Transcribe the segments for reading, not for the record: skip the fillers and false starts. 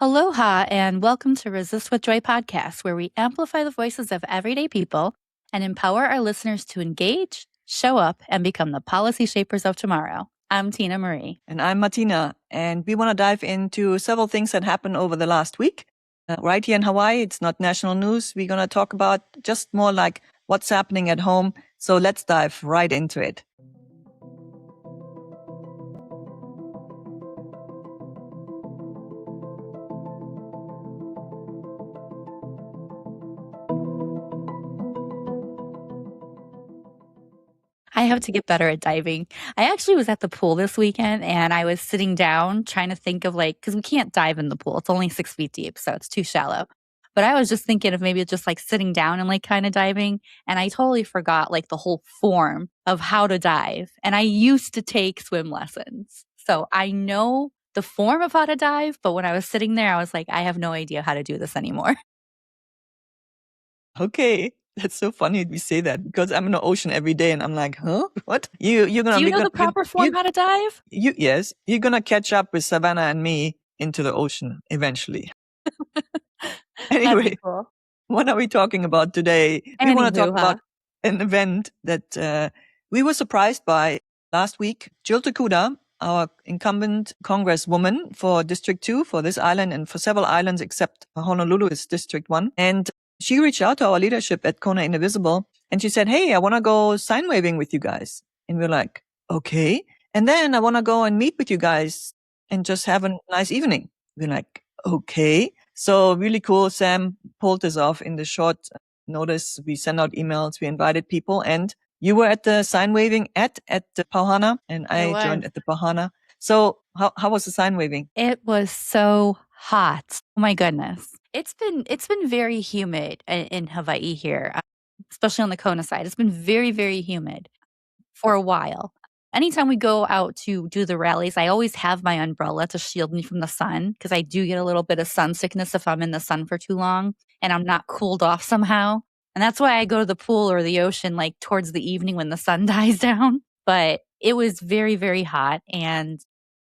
Aloha and welcome to Resist with Joy podcast, where we amplify the voices of everyday people and empower our listeners to engage, show up, and become the policy shapers of tomorrow. I'm Tina Marie. And I'm Martina, and we want to dive into several things that happened over the last week. Right here in Hawaii, it's not national news. We're going to talk about just more like what's happening at home. So let's dive right into it. I have to get better at diving. I actually was at the pool this weekend and I was sitting down trying to think of because we can't dive in the pool. It's only 6 feet deep, so it's too shallow. But I was just thinking of maybe just sitting down and kind of diving. And I totally forgot the whole form of how to dive. And I used to take swim lessons. So I know the form of how to dive. But when I was sitting there, I was like, I have no idea how to do this anymore. Okay. That's so funny we say that because I'm in the ocean every day and I'm like, huh? What? You're gonna Do you know the proper form how to dive? Yes. You're gonna catch up with Savannah and me into the ocean eventually. Anyway, cool. What are we talking about today? We want to talk about an event that we were surprised by last week. Jill Tokuda, our incumbent Congresswoman for District 2 for this island and for several islands except Honolulu is District 1. And she reached out to our leadership at Kona Indivisible and she said, hey, I want to go sign waving with you guys. And we're like, okay. And then I want to go and meet with you guys and just have a nice evening. We're like, okay. So really cool. Sam pulled this off in the short notice. We sent out emails. We invited people and you were at the sign waving at the Pauhana and I joined at the Pauhana. So how was the sign waving? It was so hot. Oh my goodness. It's been very humid in Hawaii here, especially on the Kona side. It's been very, very humid for a while. Anytime we go out to do the rallies, I always have my umbrella to shield me from the sun because I do get a little bit of sun sickness if I'm in the sun for too long and I'm not cooled off somehow. And that's why I go to the pool or the ocean towards the evening when the sun dies down. But it was very, very hot and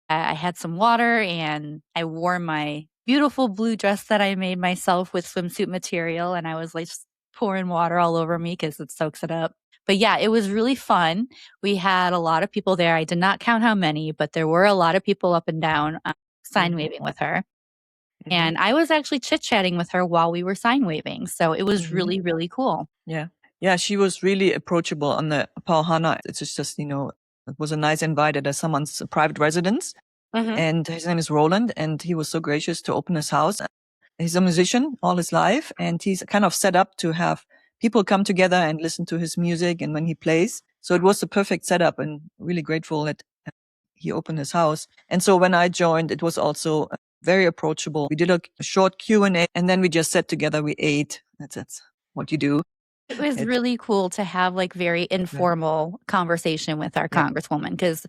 I had some water and I wore my beautiful blue dress that I made myself with swimsuit material. And I was just pouring water all over me because it soaks it up. But yeah, it was really fun. We had a lot of people there. I did not count how many, but there were a lot of people up and down sign waving with her. Mm-hmm. And I was actually chit-chatting with her while we were sign waving. So it was really, really cool. Yeah. Yeah, she was really approachable on the Pauhana. It's just, it was a nice invite at someone's private residence. Mm-hmm. And his name is Roland. And he was so gracious to open his house. He's a musician all his life. And he's kind of set up to have people come together and listen to his music and when he plays. So it was the perfect setup and really grateful that he opened his house. And so when I joined, it was also very approachable. We did a short Q&A and then we just sat together. We ate. That's what you do. It was really cool to have very informal conversation with our Congresswoman because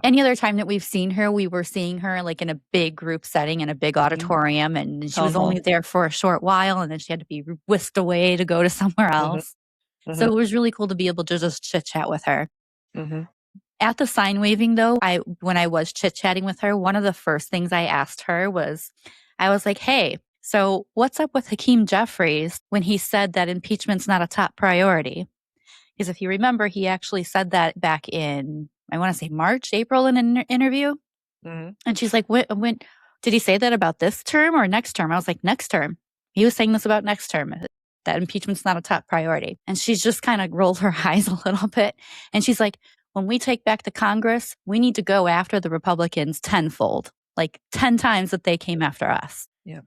any other time that we've seen her, we were seeing her in a big group setting in a big auditorium and she was only there for a short while and then she had to be whisked away to go to somewhere else. Mm-hmm. So it was really cool to be able to just chit chat with her. Mm-hmm. At the sign waving though, when I was chit chatting with her, one of the first things I asked her was, I was like, hey, so what's up with Hakeem Jeffries when he said that impeachment's not a top priority? Because if you remember, he actually said that back in, I want to say March, April in an interview. Mm-hmm. And she's like, when did he say that about this term or next term? I was like, next term. He was saying this about next term, that impeachment's not a top priority. And she's just kind of rolled her eyes a little bit. And she's like, when we take back the Congress, we need to go after the Republicans tenfold, 10 times that they came after us. Yeah.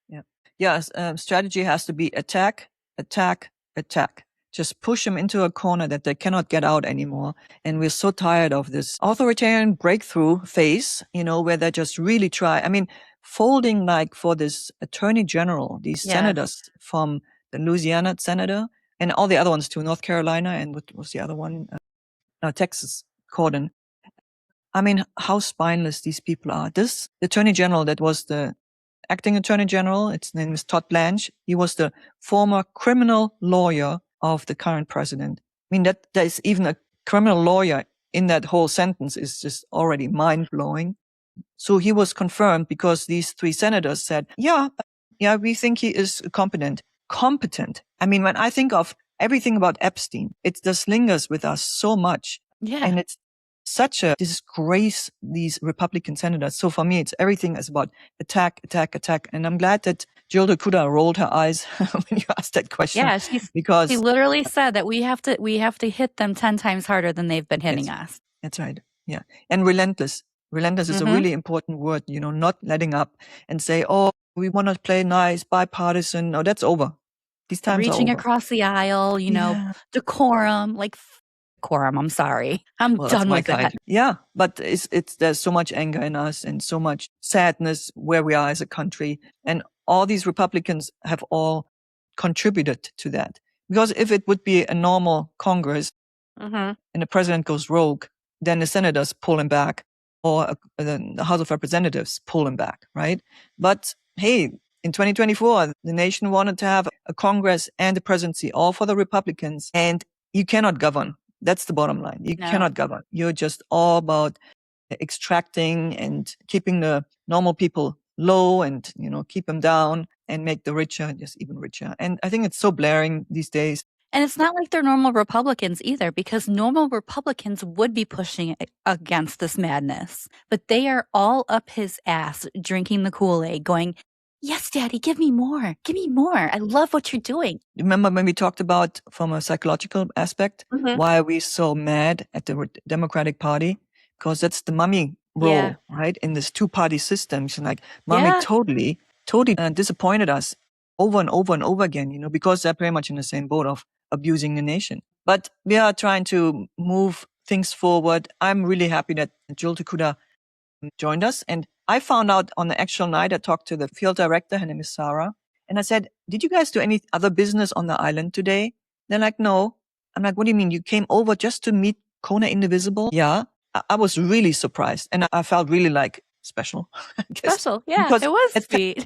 Yeah. Yeah. Strategy has to be attack, attack, attack. Just push them into a corner that they cannot get out anymore. And we're so tired of this authoritarian breakthrough phase, where they just really try. I mean, folding for this attorney general, these senators from the Louisiana senator and all the other ones too, North Carolina and what was the other one? Texas, Corden. I mean, how spineless these people are. This attorney general that was the acting attorney general, its name is Todd Blanche. He was the former criminal lawyer of the current president. I mean, that there is even a criminal lawyer in that whole sentence is just already mind-blowing. So he was confirmed because these 3 senators said, yeah, we think he is competent. I mean, when I think of everything about Epstein, it just lingers with us so much. Yeah. And it's such a disgrace, these Republican senators. So for me, it's everything is about attack. And I'm glad that Jill Tokuda rolled her eyes when you asked that question. Yeah, she literally said that we have to hit them 10 times harder than they've been hitting us. That's right. Yeah. And relentless. Relentless is a really important word, not letting up and say, oh, we want to play nice, bipartisan. No, that's over. These times reaching are over. Across the aisle, decorum, decorum. I'm sorry. I'm done with that. Yeah. But there's so much anger in us and so much sadness where we are as a country. And all these Republicans have all contributed to that. Because if it would be a normal Congress and the president goes rogue, then the senators pull him back or the House of Representatives pull him back, right? But hey, in 2024, the nation wanted to have a Congress and a presidency, all for the Republicans, and you cannot govern. That's the bottom line. You cannot govern. You're just all about extracting and keeping the normal people low and, keep them down and make the richer just even richer. And I think it's so blaring these days. And it's not like they're normal Republicans either, because normal Republicans would be pushing against this madness. But they are all up his ass, drinking the Kool-Aid, going, yes, Daddy, give me more. Give me more. I love what you're doing. Remember when we talked about, from a psychological aspect, why are we so mad at the Democratic Party? Because that's the mommy role, right? In this 2-party system. She's like, mommy totally disappointed us over and over and over again, because they're pretty much in the same boat of abusing the nation. But we are trying to move things forward. I'm really happy that Jill Tokuda joined us. And I found out on the actual night, I talked to the field director, her name is Sarah. And I said, did you guys do any other business on the island today? They're like, no. I'm like, what do you mean? You came over just to meet Kona Indivisible? Yeah. I was really surprised. And I felt really special. Special, yeah. Because it was sweet.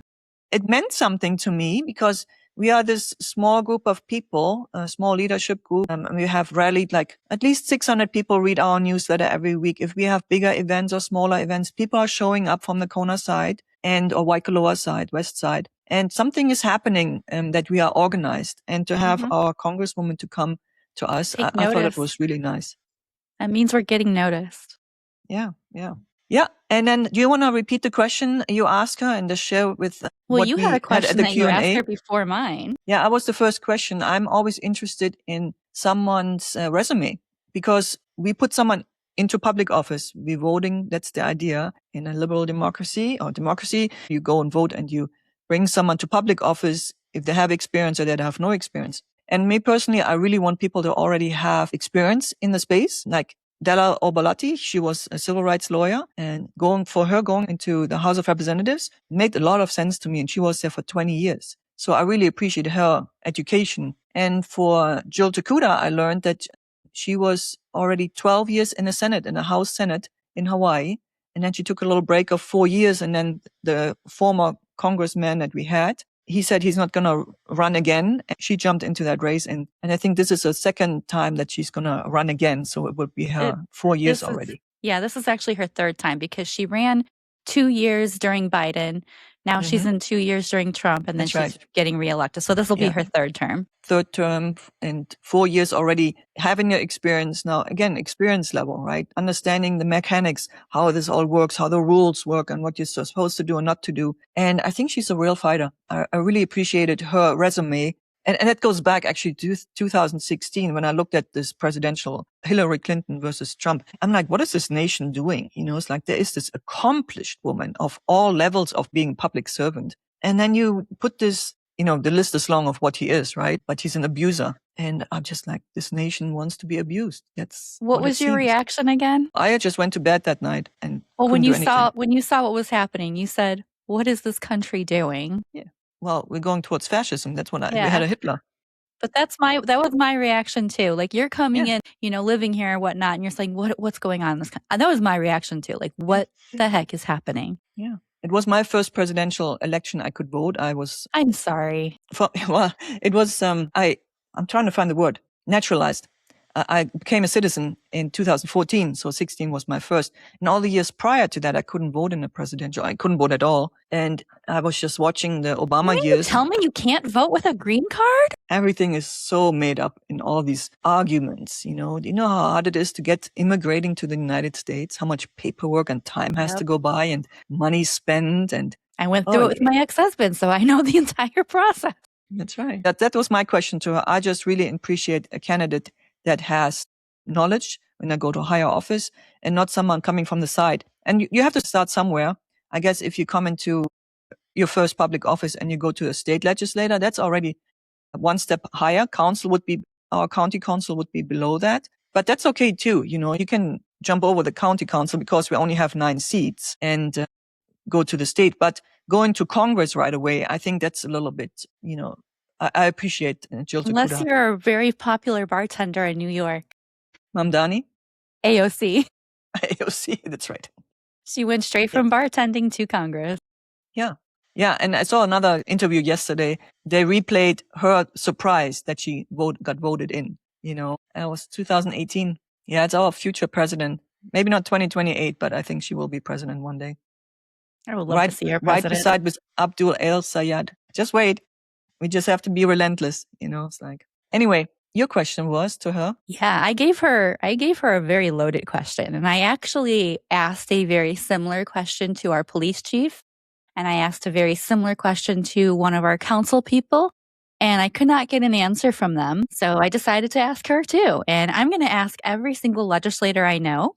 It meant something to me because we are this small group of people, a small leadership group. And we have rallied at least 600 people read our newsletter every week. If we have bigger events or smaller events, people are showing up from the Kona side or Waikoloa side, west side. And something is happening that we are organized. And to have our Congresswoman to come to us, I thought it was really nice. That means we're getting noticed. Yeah. And then do you want to repeat the question you asked her and just share with what you had a question that you asked her before mine. Yeah, I was the first question. I'm always interested in someone's resume because we put someone into public office. We're voting. That's the idea in a liberal democracy or democracy. You go and vote and you bring someone to public office if they have experience or they have no experience. And me personally, I really want people to already have experience in the space, like Della Au Belatti. She was a civil rights lawyer, and going into the House of Representatives made a lot of sense to me. And she was there for 20 years. So I really appreciate her education. And for Jill Tokuda, I learned that she was already 12 years in the Senate, in the House Senate in Hawaii. And then she took a little break of 4 years. And then the former congressman that we had, he said he's not going to run again. She jumped into that race. And I think this is the second time that she's going to run again. So it would be her 4 years already. This is actually her third time because she ran 2 years during Biden. Now she's in 2 years during Trump, and then she's getting reelected. So this will be her third term. Third term and 4 years already having your experience now. Again, experience level, right? Understanding the mechanics, how this all works, how the rules work and what you're supposed to do and not to do. And I think she's a real fighter. I really appreciated her resume. And that goes back actually to 2016 when I looked at this presidential Hillary Clinton versus Trump. I'm like, what is this nation doing? It's like there is this accomplished woman of all levels of being public servant. And then you put this, the list is long of what he is, right? But he's an abuser. And I'm just like, this nation wants to be abused. That's what was your reaction again? I just went to bed that night and when you saw what was happening, you said, what is this country doing? Yeah. Well, we're going towards fascism. That's when we had a Hitler. But that was my reaction too. Like you're coming in, living here and whatnot, and you're saying, what's going on in this country? That was my reaction too. Like, what the heck is happening? Yeah. It was my first presidential election I could vote. I'm sorry. It was, I'm trying to find the word, naturalized. I became a citizen in 2014, so 16 was my first. And all the years prior to that, I couldn't vote in the presidential. I couldn't vote at all. And I was just watching the Obama years. Tell me you can't vote with a green card? Everything is so made up in all these arguments. You know how hard it is to get immigrating to the United States, how much paperwork and time has to go by and money spent. And I went through it with my ex-husband, so I know the entire process. That's right. That was my question to her. I just really appreciate a candidate that has knowledge when I go to higher office and not someone coming from the side. And you have to start somewhere. I guess if you come into your first public office and you go to a state legislator, that's already one step higher. Our county council would be below that. But that's okay too. You can jump over the county council because we only have 9 seats and go to the state. But going to Congress right away, I think that's a little bit, I appreciate Jill Tokuda. Unless you're a very popular bartender in New York. Mamdani? AOC. AOC, that's right. She went straight from bartending to Congress. Yeah. Yeah, and I saw another interview yesterday. They replayed her surprise that she got voted in, It was 2018. Yeah, it's our future president. Maybe not 2028, but I think she will be president one day. I would love to see her president. Right beside with Abdul El Sayed. Just wait. We just have to be relentless, It's like, anyway, your question was to her. Yeah, I gave her a very loaded question. And I actually asked a very similar question to our police chief. And I asked a very similar question to one of our council people. And I could not get an answer from them. So I decided to ask her too. And I'm going to ask every single legislator I know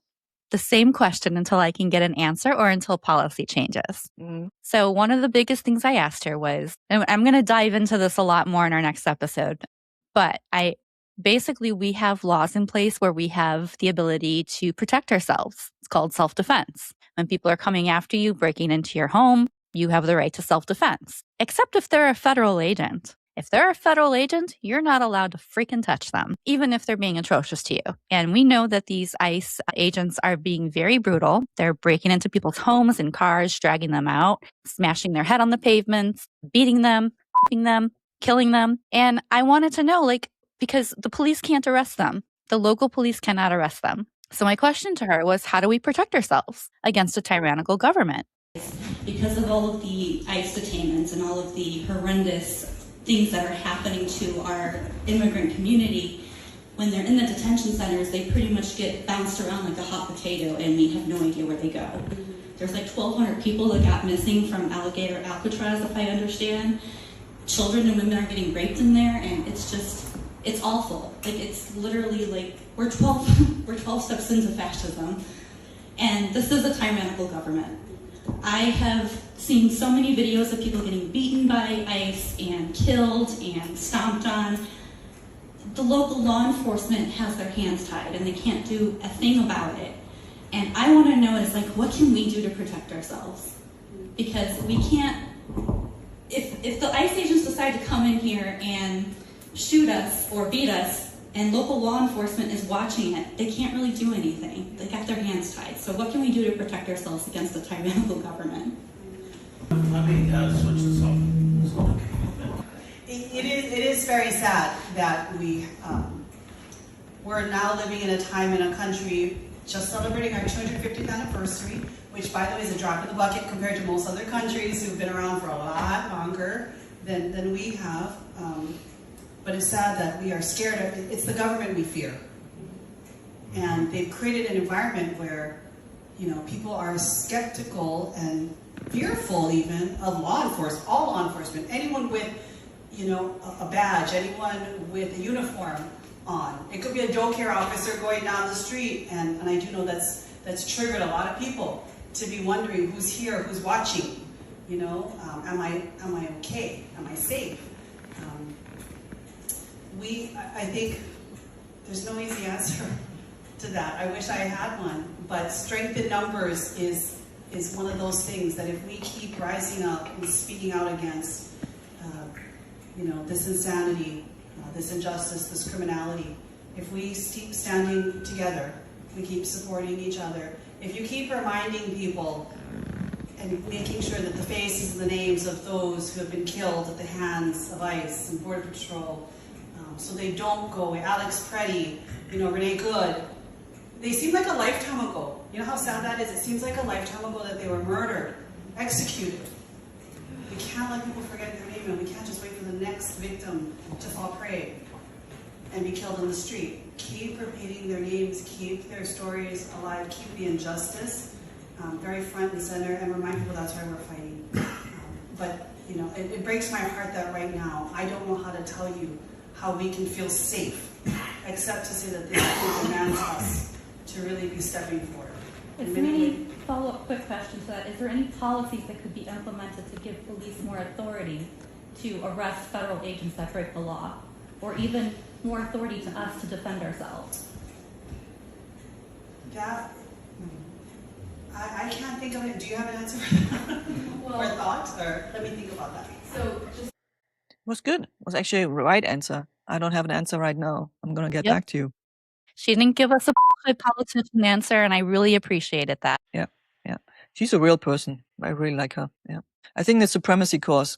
the same question until I can get an answer or until policy changes. Mm. So one of the biggest things I asked her was, and I'm going to dive into this a lot more in our next episode, but we have laws in place where we have the ability to protect ourselves. It's called self-defense. When people are coming after you, breaking into your home, you have the right to self-defense, except if they're a federal agent. If they're a federal agent, you're not allowed to freaking touch them, even if they're being atrocious to you. And we know that these ICE agents are being very brutal. They're breaking into people's homes and cars, dragging them out, smashing their head on the pavements, beating them, killing them. And I wanted to know, because the police can't arrest them. The local police cannot arrest them. So my question to her was, how do we protect ourselves against a tyrannical government? Because of all of the ICE detainments and all of the horrendous things that are happening to our immigrant community, when they're in the detention centers, they pretty much get bounced around like a hot potato and we have no idea where they go. There's like 1,200 people that got missing from Alligator Alcatraz, if I understand. Children and women are getting raped in there, and it's awful. It's literally we're 12 steps into fascism, and this is a tyrannical government. I have seen so many videos of people getting beaten by ICE and killed and stomped on. The local law enforcement has their hands tied and they can't do a thing about it. And I want to know what can we do to protect ourselves? Because we can't, if the ICE agents decide to come in here and shoot us or beat us, and local law enforcement is watching it, they can't really do anything. They got their hands tied. So what can we do to protect ourselves against a tyrannical government? Let me switch this off. It is very sad that we're now living in a time in a country just celebrating our 250th anniversary, which, by the way, is a drop in the bucket compared to most other countries who've been around for a lot longer than we have. But it's sad that we are scared of, it's the government we fear. And they've created an environment where, people are skeptical and fearful even of law enforcement, all law enforcement, anyone with, a badge, anyone with a uniform on. It could be a daycare officer going down the street, and I do know that's triggered a lot of people to be wondering who's here, who's watching, am I okay? Am I safe? I think there's no easy answer to that. I wish I had one, but strength in numbers is one of those things that if we keep rising up and speaking out against, this insanity, this injustice, this criminality, if we keep standing together, we keep supporting each other, if you keep reminding people and making sure that the faces and the names of those who have been killed at the hands of ICE and Border Patrol, so they don't go away. Alex Preddy, Renee Good, they seem like a lifetime ago. You know how sad that is? It seems like a lifetime ago that they were murdered, executed. We can't let people forget their name, and we can't just wait for the next victim to fall prey and be killed in the street. Keep repeating their names, keep their stories alive, keep the injustice very front and center, and remind people that's why we're fighting. But it breaks my heart that right now I don't know how to tell you how we can feel safe, except to say that this demands us to really be stepping forward. Is there any follow-up quick question to that? Is there any policies that could be implemented to give police more authority to arrest federal agents that break the law, or even more authority to us to defend ourselves? That, I can't think of it. Do you have an answer for that? Or thoughts? Or let me think about that. It was good. It was actually a right answer. I don't have an answer right now. I'm going to get back to you. She didn't give us a politician answer, and I really appreciated that. Yeah. She's a real person. I really like her. Yeah. I think the supremacy clause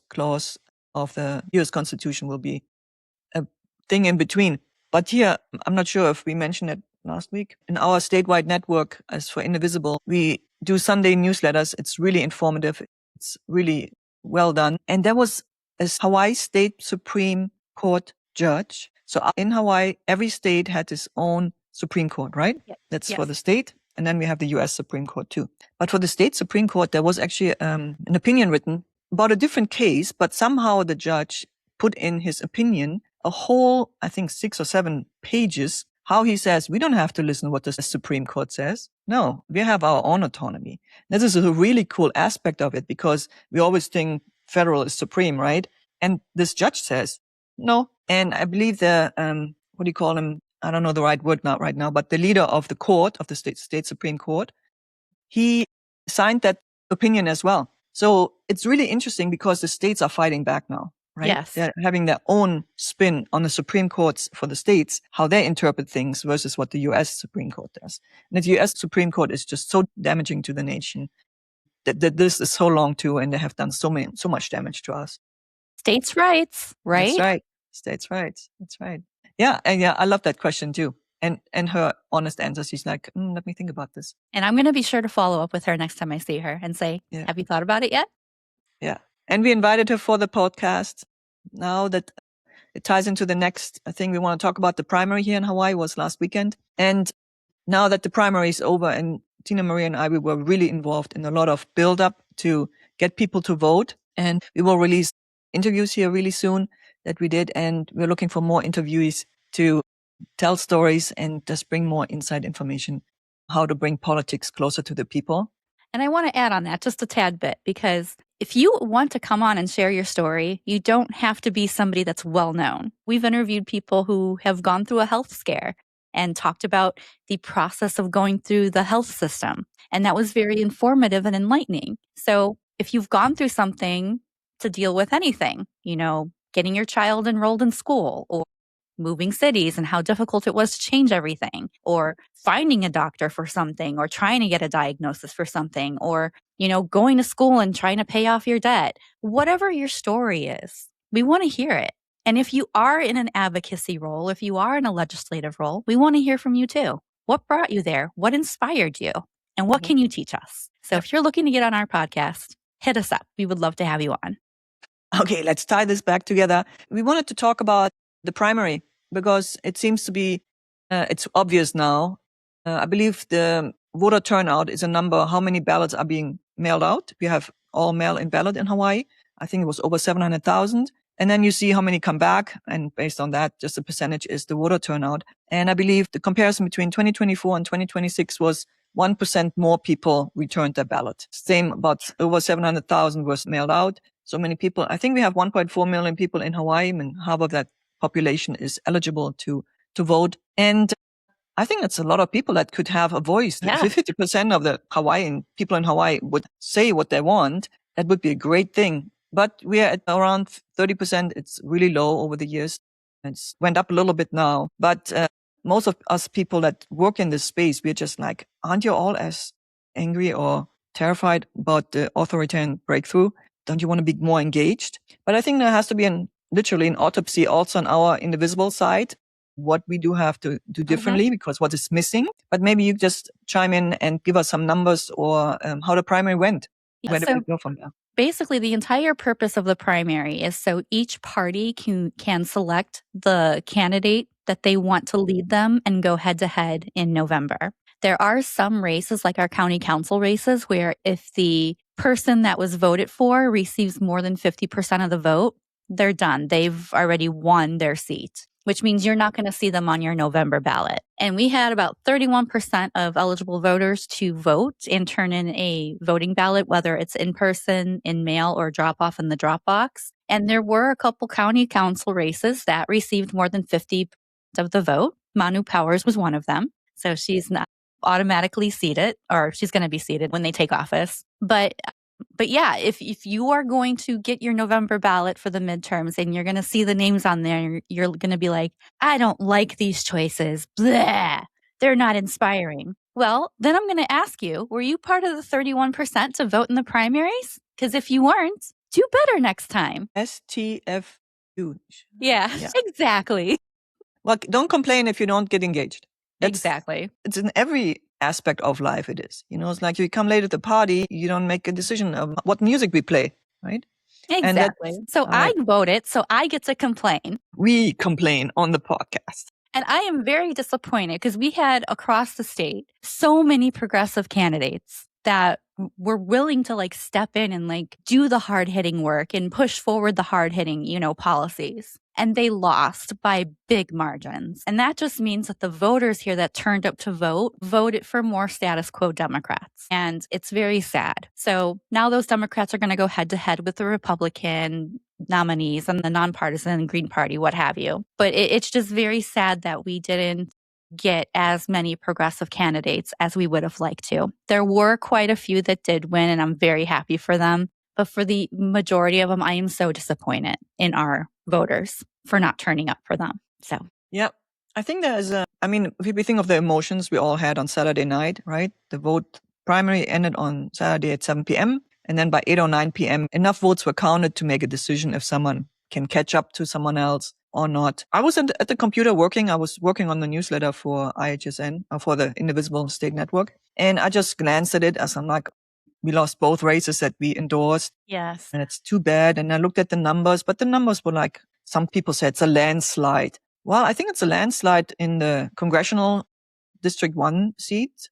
of the U.S. Constitution will be a thing in between. But here, I'm not sure if we mentioned it last week. In our statewide network, as for Indivisible, we do Sunday newsletters. It's really informative. It's really well done. And there was a Hawaii State Supreme Court judge. So in Hawaii, every state had its own Supreme Court, right? Yep. That's for the state. And then we have the U.S. Supreme Court too. But for the state Supreme Court, there was actually an opinion written about a different case, but somehow the judge put in his opinion a whole, I think, 6 or 7 pages, how he says, we don't have to listen to what the Supreme Court says. No, we have our own autonomy. This is a really cool aspect of it, because we always think federal is supreme, right? And this judge says, no. And I believe the, what do you call him? I don't know the right word right now, but the leader of the court, of the state Supreme Court, he signed that opinion as well. So it's really interesting because the states are fighting back now, right? Yes. They're having their own spin on the Supreme Courts for the states, how they interpret things versus what the U.S. Supreme Court does. And the U.S. Supreme Court is just so damaging to the nation that this is so long too, and they have done so much damage to us. States' rights, right? That's right. States' rights. That's right. Yeah, and I love that question too. And her honest answer, she's like, let me think about this. And I'm going to be sure to follow up with her next time I see her and say, have you thought about it yet? Yeah. And we invited her for the podcast. Now that it ties into the next thing we want to talk about, the primary here in Hawaii was last weekend. And now that the primary is over, and Tina Marie and I, we were really involved in a lot of build up to get people to vote. And we will release interviews here really soon that we did. And we're looking for more interviewees to tell stories and just bring more inside information, how to bring politics closer to the people. And I want to add on that just a tad bit, because if you want to come on and share your story, you don't have to be somebody that's well known. We've interviewed people who have gone through a health scare and talked about the process of going through the health system. And that was very informative and enlightening. So if you've gone through something to deal with anything, getting your child enrolled in school, or moving cities and how difficult it was to change everything, or finding a doctor for something, or trying to get a diagnosis for something, or, going to school and trying to pay off your debt, whatever your story is, we want to hear it. And if you are in an advocacy role, if you are in a legislative role, we want to hear from you too. What brought you there? What inspired you? And what can you teach us? So if you're looking to get on our podcast, hit us up. We would love to have you on. Okay, let's tie this back together. We wanted to talk about the primary because it seems to be, it's obvious now. I believe the voter turnout is a number, how many ballots are being mailed out. We have all mail-in ballot in Hawaii. I think it was over 700,000. And then you see how many come back. And based on that, just the percentage is the voter turnout. And I believe the comparison between 2024 and 2026 was 1% more people returned their ballot. Same, about over 700,000 was mailed out. So many people. I think we have 1.4 million people in Hawaii, and half of that population is eligible to vote. And I think that's a lot of people that could have a voice. Yeah. 50% of the Hawaiian people in Hawaii would say what they want. That would be a great thing. But we are at around 30%. It's really low over the years. It's went up a little bit now. But most of us people that work in this space, we're just like, aren't you all as angry or terrified about the authoritarian breakthrough? Don't you want to be more engaged? But I think there has to be an literally an autopsy also on our Indivisible side, what we do have to do differently because what is missing. But maybe you just chime in and give us some numbers or how the primary went. Yeah, Where do we go from there? Basically, the entire purpose of the primary is so each party can select the candidate that they want to lead them and go head-to-head in November. There are some races, like our county council races, where if the person that was voted for receives more than 50% of the vote, they're done. They've already won their seat, which means you're not going to see them on your November ballot. And we had about 31% of eligible voters to vote and turn in a voting ballot, whether it's in person, in mail, or drop off in the drop box. And there were a couple county council races that received more than 50% of the vote. Manu Powers was one of them. So she's not automatically seated, or she's going to be seated when they take office. But yeah, if you are going to get your November ballot for the midterms and you're going to see the names on there, you're going to be like, I don't like these choices. Blah, they're not inspiring. Well, then I'm going to ask you, were you part of the 31% to vote in the primaries? Because if you weren't, do better next time. STFU. Yeah, exactly. Well, don't complain if you don't get engaged. Exactly. It's in every aspect of life it is. It's like you come late at the party, you don't make a decision of what music we play, right? Exactly. So I voted, so I get to complain. We complain on the podcast. And I am very disappointed because we had across the state so many progressive candidates that were willing to step in and do the hard hitting work and push forward the hard hitting, policies. And they lost by big margins. And that just means that the voters here that turned up to vote voted for more status quo Democrats. And it's very sad. So now those Democrats are going to go head to head with the Republican nominees and the nonpartisan Green Party, what have you. But it's just very sad that we didn't get as many progressive candidates as we would have liked to. There were quite a few that did win, and I'm very happy for them. But for the majority of them, I am so disappointed in our voters for not turning up for them. So, yeah, I think there's if we think of the emotions we all had on Saturday night, right? The vote primary ended on Saturday at 7 p.m. And then by 8 or 9 p.m., enough votes were counted to make a decision if someone can catch up to someone else or not. I was at the computer working. I was working on the newsletter for IHSN, for the Indivisible State Network. And I just glanced at it as I'm like, we lost both races that we endorsed. Yes. And it's too bad. And I looked at the numbers, but the numbers were like, some people said it's a landslide. Well, I think it's a landslide in the congressional District 1 seat,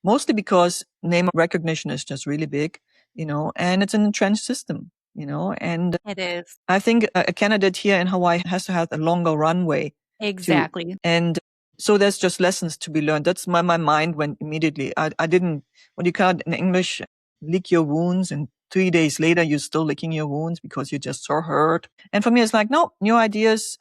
mostly because name recognition is just really big, and it's an entrenched system, and it is. I think a candidate here in Hawaii has to have a longer runway. Exactly. And so there's just lessons to be learned. That's my mind went immediately. I didn't, what do you call it in English, lick your wounds, and 3 days later you're still licking your wounds because you're just so hurt. And for me, it's like, no, new ideas.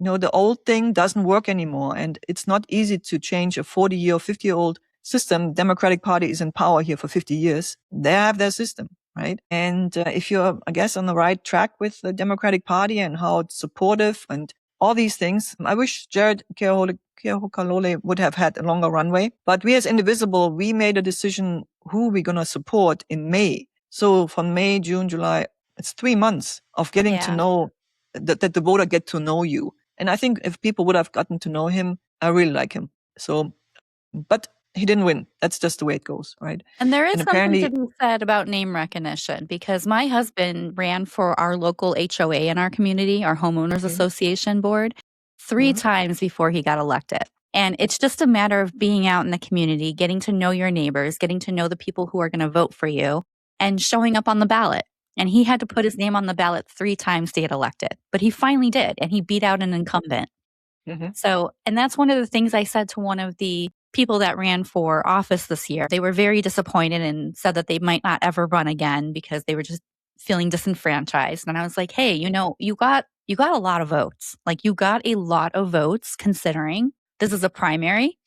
The old thing doesn't work anymore. And it's not easy to change a 40-year or 50-year-old system. Democratic Party is in power here for 50 years. They have their system, right? And if you're, I guess, on the right track with the Democratic Party and how it's supportive and all these things, I wish Jared Kehokalole would have had a longer runway. But we as Indivisible, we made a decision who we're going to support in May. So from May, June, July, it's 3 months of getting to know, that the voter get to know you. And I think if people would have gotten to know him, I really like him. So, but he didn't win. That's just the way it goes, right? And there is something to be said about name recognition, because my husband ran for our local HOA in our community, our homeowners association board, 3 times before he got elected. And it's just a matter of being out in the community, getting to know your neighbors, getting to know the people who are going to vote for you, and showing up on the ballot. And he had to put his name on the ballot 3 times to get elected. But he finally did, and he beat out an incumbent. So, and that's one of the things I said to one of the people that ran for office this year. They were very disappointed and said that they might not ever run again because they were just feeling disenfranchised. And I was like, hey, you got a lot of votes. You got a lot of votes considering this is a primary.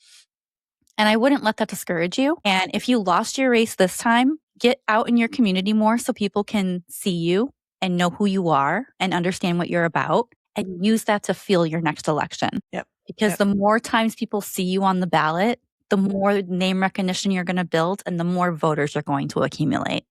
And I wouldn't let that discourage you. And if you lost your race this time, get out in your community more so people can see you and know who you are and understand what you're about, and use that to fuel your next election. Because the more times people see you on the ballot, the more name recognition you're going to build and the more voters you're going to accumulate.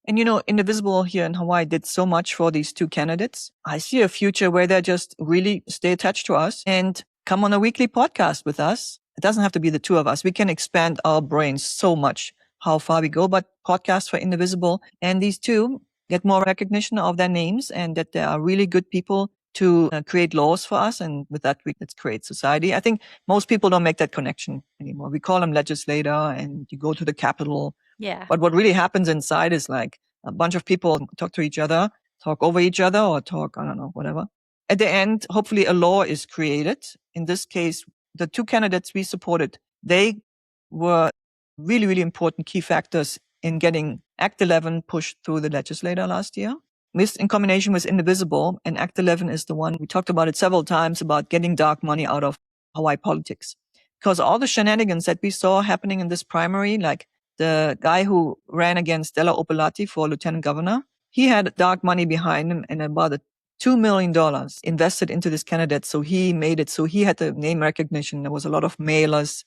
And, Indivisible here in Hawaii did so much for these two candidates. I see a future where they just really stay attached to us and come on a weekly podcast with us. It doesn't have to be the two of us. We can expand our brains so much how far we go, but podcast for Indivisible. And these two get more recognition of their names and that they are really good people to create laws for us. And with that, let's create society. I think most people don't make that connection anymore. We call them legislator and you go to the Capitol. Yeah. But what really happens inside is like a bunch of people talk to each other, talk over each other, or talk, I don't know, whatever. At the end, hopefully a law is created. In this case, the two candidates we supported, they were really, really important key factors in getting Act 11 pushed through the legislature last year. This in combination with Indivisible, and Act 11 is the one, we talked about it several times, about getting dark money out of Hawaii politics. Because all the shenanigans that we saw happening in this primary, like the guy who ran against Della Au Belatti for lieutenant governor, he had dark money behind him and about $2 million invested into this candidate. So he made it. So he had the name recognition. There was a lot of mailers.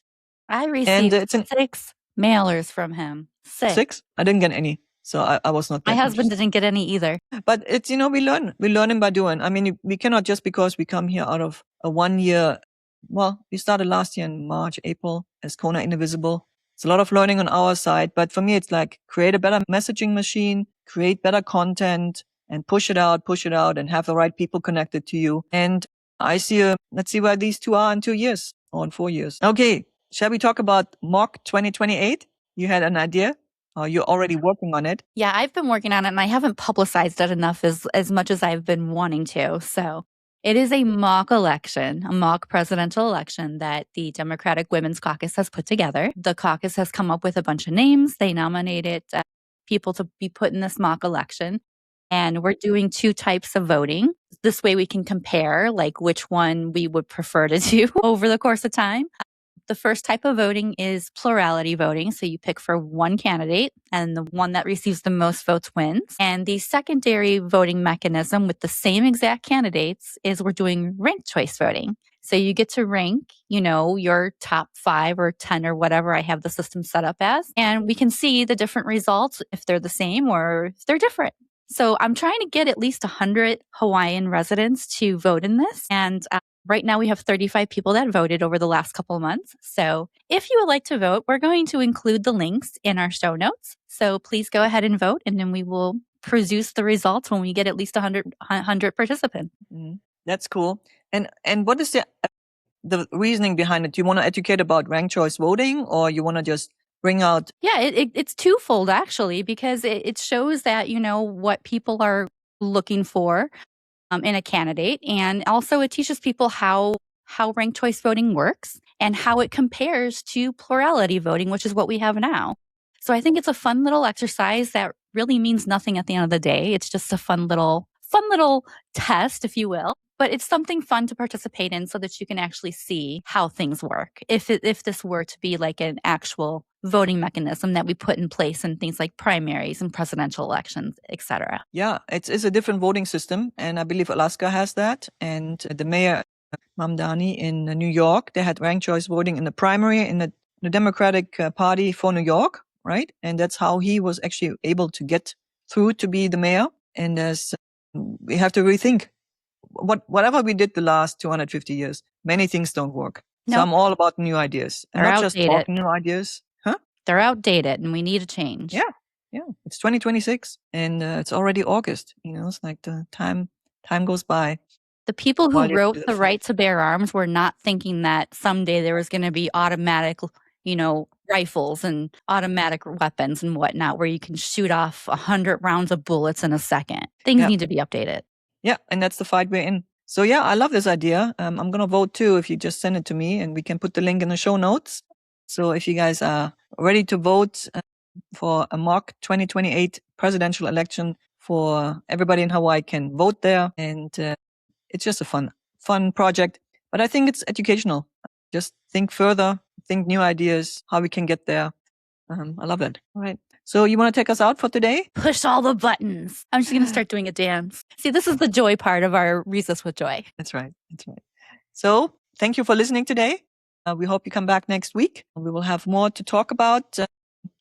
I received 6 mailers from him. 6? I didn't get any. So I was not that My husband interested. didn't get any either. But it's, we learn by doing. I mean, we cannot just because we come here out of a 1 year. Well, we started last year in March, April as Kona Indivisible. It's a lot of learning on our side, but for me, it's like create a better messaging machine, create better content and push it out and have the right people connected to you. And let's see where these two are in 2 years or in 4 years. Okay. Shall we talk about Mock 2028? You had an idea? Or you're already working on it? Yeah, I've been working on it and I haven't publicized it enough as much as I've been wanting to. So it is a mock election, a mock presidential election that the Democratic Women's Caucus has put together. The caucus has come up with a bunch of names. They nominated people to be put in this mock election. And we're doing 2 types of voting. This way we can compare like which one we would prefer to do over the course of time. The first type of voting is plurality voting. So you pick for one candidate and the one that receives the most votes wins. And the secondary voting mechanism with the same exact candidates is we're doing ranked choice voting. So you get to rank, your top 5 or 10 or whatever I have the system set up as. And we can see the different results if they're the same or if they're different. So I'm trying to get at least 100 Hawaiian residents to vote in this. And right now we have 35 people that voted over the last couple of months. So if you would like to vote, we're going to include the links in our show notes. So please go ahead and vote, and then we will produce the results when we get at least 100 participants. Mm-hmm. That's cool. And what is the reasoning behind it? Do you want to educate about ranked choice voting, or you want to just bring out? Yeah, it's twofold actually, because it shows that, what people are looking for in a candidate. And also it teaches people how ranked choice voting works and how it compares to plurality voting, which is what we have now. So I think it's a fun little exercise that really means nothing at the end of the day. It's just a fun little test, if you will. But it's something fun to participate in so that you can actually see how things work. If this were to be like an actual voting mechanism that we put in place in things like primaries and presidential elections, etc. Yeah, it's a different voting system. And I believe Alaska has that. And the mayor, Mamdani in New York, they had ranked choice voting in the primary in the Democratic Party for New York, right? And that's how he was actually able to get through to be the mayor. And we have to rethink. Whatever we did the last 250 years, many things don't work. Nope. So I'm all about new ideas. And They're not outdated. Just talking new ideas. Huh? They're outdated and we need a change. Yeah. It's 2026 and it's already August. It's like the time goes by. The people who wrote the right to bear arms were not thinking that someday there was going to be automatic, rifles and automatic weapons and whatnot, where you can shoot off 100 rounds of bullets in a second. Things need to be updated. Yeah, and that's the fight we're in. So yeah, I love this idea. I'm going to vote too if you just send it to me, and we can put the link in the show notes. So if you guys are ready to vote for a mock 2028 presidential election, for everybody in Hawaii can vote there. And it's just a fun project. But I think it's educational. Just think further, think new ideas, how we can get there. I love it. All right. So you want to take us out for today? Push all the buttons. I'm just going to start doing a dance. See, this is the joy part of our Recess with Joy. That's right. So thank you for listening today. We hope you come back next week. We will have more to talk about.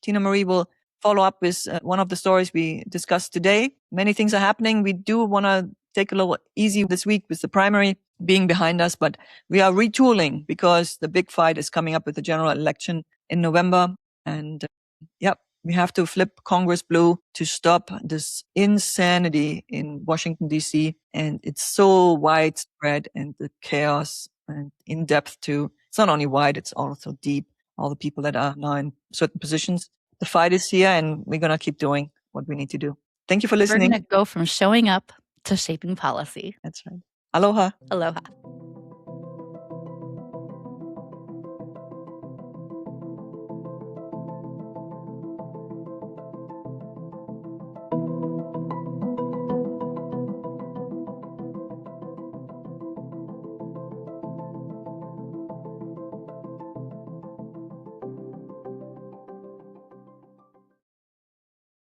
Tina Marie will follow up with one of the stories we discussed today. Many things are happening. We do want to take a little easy this week with the primary being behind us, but we are retooling because the big fight is coming up with the general election in November. And we have to flip Congress blue to stop this insanity in Washington, D.C. And it's so widespread, and the chaos and in depth too. It's not only wide, it's also deep. All the people that are now in certain positions. The fight is here, and we're going to keep doing what we need to do. Thank you for listening. We're going to go from showing up to shaping policy. That's right. Aloha. Aloha.